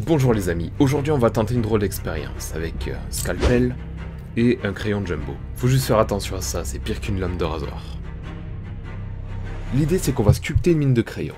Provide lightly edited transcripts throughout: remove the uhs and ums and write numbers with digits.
Bonjour les amis, aujourd'hui on va tenter une drôle d'expérience avec un scalpel et un crayon jumbo. Faut juste faire attention à ça, c'est pire qu'une lame de rasoir. L'idée c'est qu'on va sculpter une mine de crayon.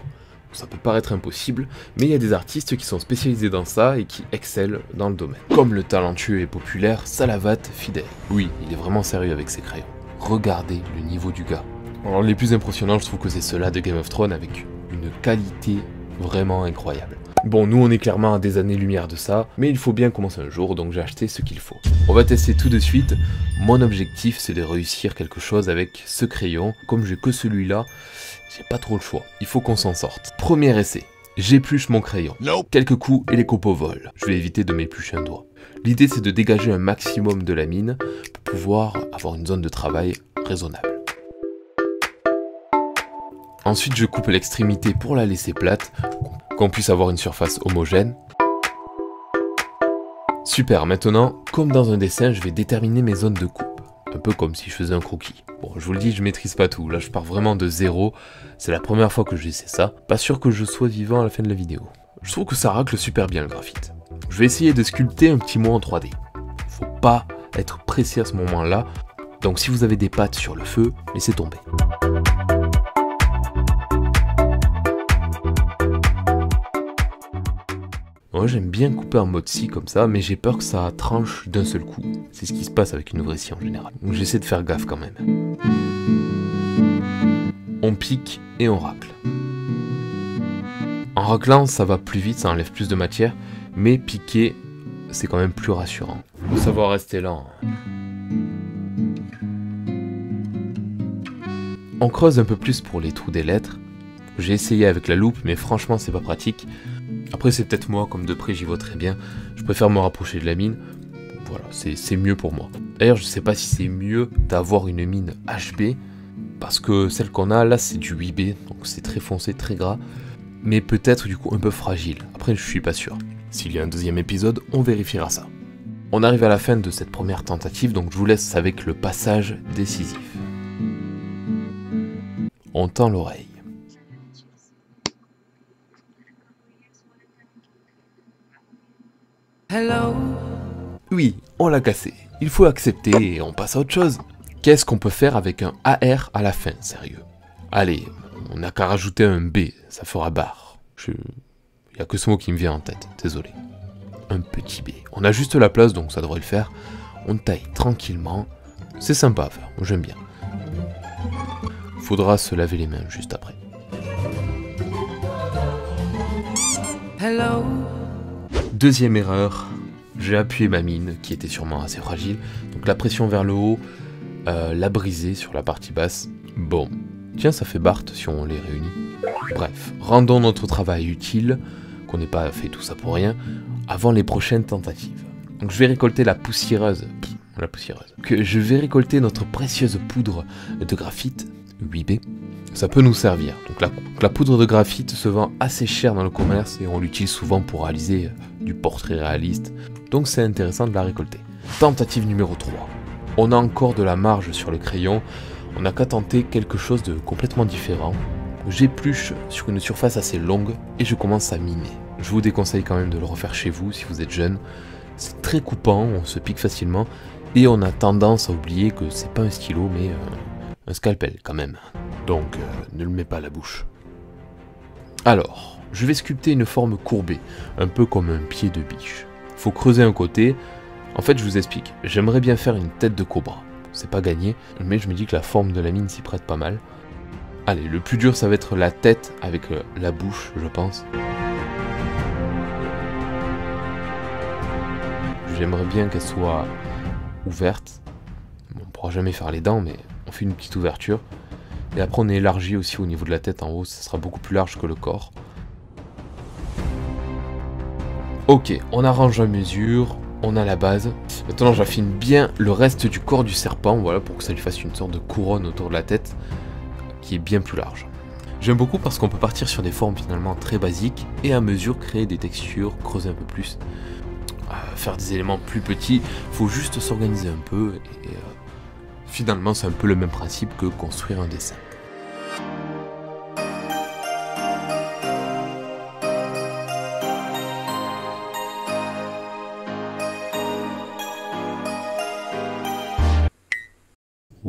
Ça peut paraître impossible, mais il y a des artistes qui sont spécialisés dans ça et qui excellent dans le domaine. Comme le talentueux et populaire Salavat Fidel. Oui, il est vraiment sérieux avec ses crayons. Regardez le niveau du gars. Alors les plus impressionnants je trouve que c'est ceux-là de Game of Thrones avec une qualité vraiment incroyable. Bon, nous on est clairement à des années-lumière de ça, mais il faut bien commencer un jour, donc j'ai acheté ce qu'il faut. On va tester tout de suite. Mon objectif c'est de réussir quelque chose avec ce crayon. Comme j'ai que celui-là, j'ai pas trop le choix. Il faut qu'on s'en sorte. Premier essai. J'épluche mon crayon. Quelques coups et les copeaux volent. Je vais éviter de m'éplucher un doigt. L'idée c'est de dégager un maximum de la mine pour pouvoir avoir une zone de travail raisonnable. Ensuite je coupe l'extrémité pour la laisser plate, qu'on puisse avoir une surface homogène. Super, maintenant, comme dans un dessin, je vais déterminer mes zones de coupe. Un peu comme si je faisais un croquis. Bon, je vous le dis, je maîtrise pas tout. Là, je pars vraiment de zéro. C'est la première fois que j'essaie ça. Pas sûr que je sois vivant à la fin de la vidéo. Je trouve que ça racle super bien le graphite. Je vais essayer de sculpter un petit mot en 3D. Faut pas être pressé à ce moment-là. Donc si vous avez des pattes sur le feu, laissez tomber. Moi j'aime bien couper en mode scie comme ça, mais j'ai peur que ça tranche d'un seul coup. C'est ce qui se passe avec une vraie scie en général. Donc j'essaie de faire gaffe quand même. On pique et on racle. En raclant ça va plus vite, ça enlève plus de matière, mais piquer c'est quand même plus rassurant. Faut savoir rester lent. On creuse un peu plus pour les trous des lettres. J'ai essayé avec la loupe, mais franchement c'est pas pratique. Après c'est peut-être moi, comme de près j'y vois très bien, je préfère me rapprocher de la mine, voilà, c'est mieux pour moi. D'ailleurs je sais pas si c'est mieux d'avoir une mine HB, parce que celle qu'on a là c'est du 8B, donc c'est très foncé, très gras, mais peut-être du coup un peu fragile, après je suis pas sûr. S'il y a un deuxième épisode, on vérifiera ça. On arrive à la fin de cette première tentative, donc je vous laisse avec le passage décisif. On tend l'oreille. Hello. Oui, on l'a cassé. Il faut accepter et on passe à autre chose. Qu'est-ce qu'on peut faire avec un AR à la fin, sérieux? Allez, on n'a qu'à rajouter un B, ça fera barre. Il n'y a que ce mot qui me vient en tête, désolé. Un petit B. On a juste la place, donc ça devrait le faire. On taille tranquillement. C'est sympa à faire, moi j'aime bien. Faudra se laver les mains juste après. Hello. Deuxième erreur, j'ai appuyé ma mine qui était sûrement assez fragile, donc la pression vers le haut l'a brisée sur la partie basse. Bon, tiens ça fait Bart si on les réunit. Bref, rendons notre travail utile, qu'on n'ait pas fait tout ça pour rien, avant les prochaines tentatives. Donc je vais récolter la poussiéreuse, je vais récolter notre précieuse poudre de graphite, 8B. Ça peut nous servir. Donc la poudre de graphite se vend assez cher dans le commerce et on l'utilise souvent pour réaliser du portrait réaliste. Donc c'est intéressant de la récolter. Tentative numéro 3. On a encore de la marge sur le crayon. On n'a qu'à tenter quelque chose de complètement différent. J'épluche sur une surface assez longue et je commence à miner. Je vous déconseille quand même de le refaire chez vous si vous êtes jeune. C'est très coupant, on se pique facilement et on a tendance à oublier que c'est pas un stylo mais un scalpel quand même. Donc, ne le mets pas à la bouche. Alors, je vais sculpter une forme courbée, un peu comme un pied de biche. Faut creuser un côté. En fait, je vous explique. J'aimerais bien faire une tête de cobra. C'est pas gagné, mais je me dis que la forme de la mine s'y prête pas mal. Allez, le plus dur, ça va être la tête avec la bouche, je pense. J'aimerais bien qu'elle soit ouverte. Bon, on pourra jamais faire les dents, mais on fait une petite ouverture. Et après on élargit aussi au niveau de la tête en haut, ça sera beaucoup plus large que le corps. Ok, on arrange la mesure, on a la base. Maintenant j'affine bien le reste du corps du serpent, voilà, pour que ça lui fasse une sorte de couronne autour de la tête, qui est bien plus large. J'aime beaucoup parce qu'on peut partir sur des formes finalement très basiques, et à mesure créer des textures, creuser un peu plus, faire des éléments plus petits, faut juste s'organiser un peu, et finalement c'est un peu le même principe que construire un dessin.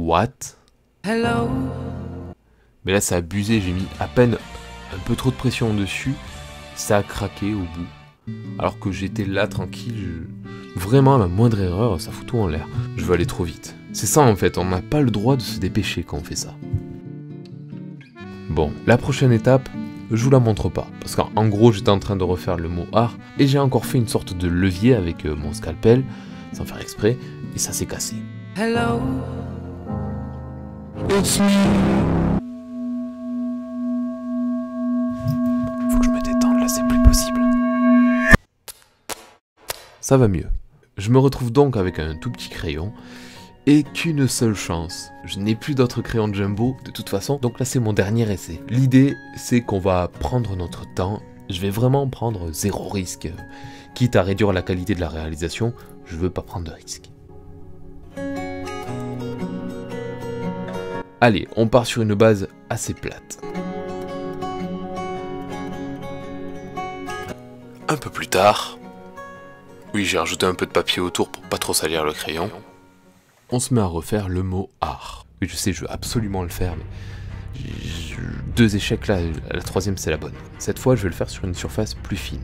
What? Hello. Mais là, ça a abusé, j'ai mis à peine un peu trop de pression dessus. Ça a craqué au bout. Alors que j'étais là, tranquille. Vraiment, la moindre erreur, ça fout tout en l'air. Je veux aller trop vite. C'est ça, en fait. On n'a pas le droit de se dépêcher quand on fait ça. Bon, la prochaine étape, je vous la montre pas. Parce qu'en gros, j'étais en train de refaire le mot art. Et j'ai encore fait une sorte de levier avec mon scalpel. Sans faire exprès. Et ça s'est cassé. Hello. It's me. Faut que je me détende, là c'est plus possible. Ça va mieux. Je me retrouve donc avec un tout petit crayon. Et qu'une seule chance. Je n'ai plus d'autres crayons de Jumbo de toute façon. Donc là c'est mon dernier essai. L'idée c'est qu'on va prendre notre temps. Je vais vraiment prendre zéro risque. Quitte à réduire la qualité de la réalisation, je veux pas prendre de risque. Allez, on part sur une base assez plate. Un peu plus tard, oui, j'ai rajouté un peu de papier autour pour pas trop salir le crayon. On se met à refaire le mot art. Oui, je sais, je veux absolument le faire, mais deux échecs là, la troisième c'est la bonne. Cette fois, je vais le faire sur une surface plus fine,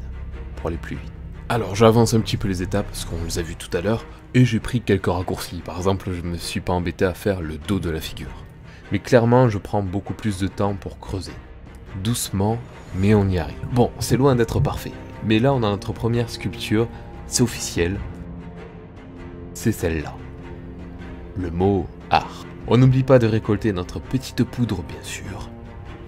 pour aller plus vite. Alors, j'avance un petit peu les étapes, parce qu'on les a vues tout à l'heure, et j'ai pris quelques raccourcis. Par exemple, je me suis pas embêté à faire le dos de la figure. Mais clairement, je prends beaucoup plus de temps pour creuser. Doucement, mais on y arrive. Bon, c'est loin d'être parfait. Mais là, on a notre première sculpture, c'est officiel. C'est celle-là. Le mot art. On n'oublie pas de récolter notre petite poudre, bien sûr.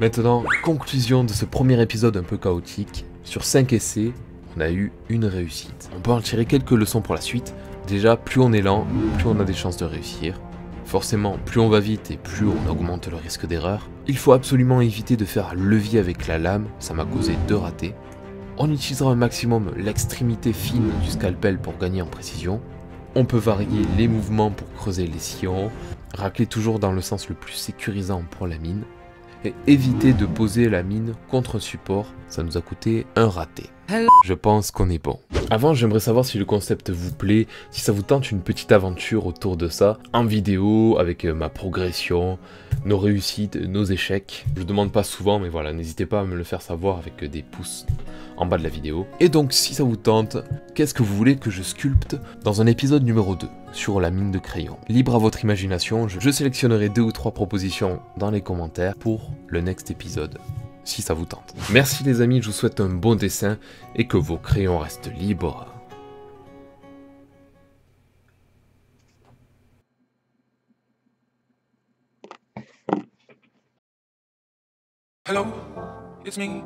Maintenant, conclusion de ce premier épisode un peu chaotique. Sur 5 essais, on a eu une réussite. On peut en tirer quelques leçons pour la suite. Déjà, plus on est lent, plus on a des chances de réussir. Forcément, plus on va vite et plus on augmente le risque d'erreur. Il faut absolument éviter de faire levier avec la lame, ça m'a causé 2 ratés. On utilisera un maximum l'extrémité fine du scalpel pour gagner en précision. On peut varier les mouvements pour creuser les sillons, racler toujours dans le sens le plus sécurisant pour la mine, et éviter de poser la mine contre un support, ça nous a coûté un raté. Je pense qu'on est bon. Avant, j'aimerais savoir si le concept vous plaît, si ça vous tente une petite aventure autour de ça, en vidéo, avec ma progression, nos réussites, nos échecs. Je demande pas souvent, mais voilà, n'hésitez pas à me le faire savoir avec des pouces en bas de la vidéo. Et donc, si ça vous tente, qu'est-ce que vous voulez que je sculpte dans un épisode numéro 2 sur la mine de crayon? Libre à votre imagination, je sélectionnerai 2 ou 3 propositions dans les commentaires pour le next épisode, si ça vous tente. Merci les amis, je vous souhaite un bon dessin et que vos crayons restent libres. Hello. It's me.